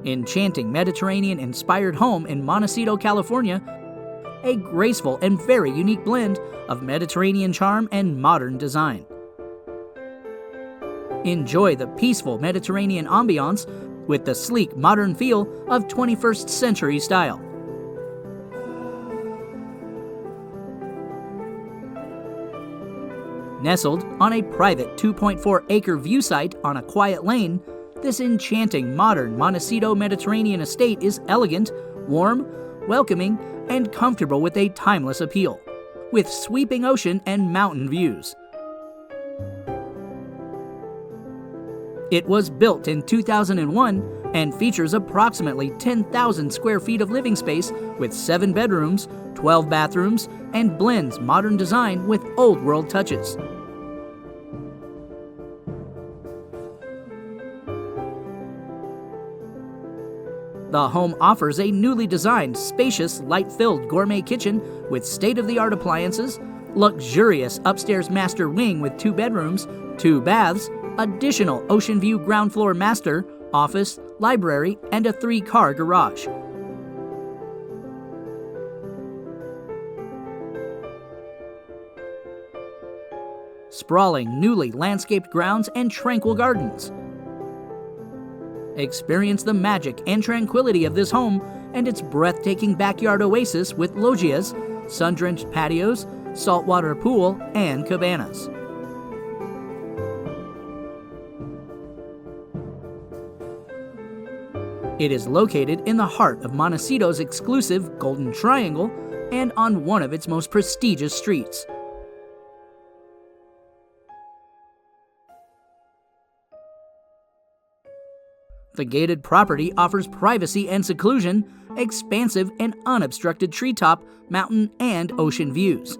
Enchanting Mediterranean-inspired home in Montecito, California, a graceful and very unique blend of Mediterranean charm and modern design. Enjoy the peaceful Mediterranean ambiance with the sleek modern feel of 21st century style. Nestled on a private 2.4-acre view site on a quiet lane, this enchanting modern Montecito Mediterranean estate is elegant, warm, welcoming, and comfortable with a timeless appeal, with sweeping ocean and mountain views. It was built in 2001 and features approximately 10,000 square feet of living space with 7 bedrooms, 12 bathrooms, and blends modern design with old-world touches. The home offers a newly designed, spacious, light-filled gourmet kitchen with state-of-the-art appliances, luxurious upstairs master wing with 2 bedrooms, 2 baths, additional ocean view ground floor master, office, library, and a 3-car garage. Sprawling, newly landscaped grounds and tranquil gardens. Experience the magic and tranquility of this home and its breathtaking backyard oasis with Loggias, sun-drenched patios, saltwater pool, and cabanas. It is located in the heart of Montecito's exclusive Golden Triangle and on one of its most prestigious streets. The gated property offers privacy and seclusion, expansive and unobstructed treetop, mountain, and ocean views.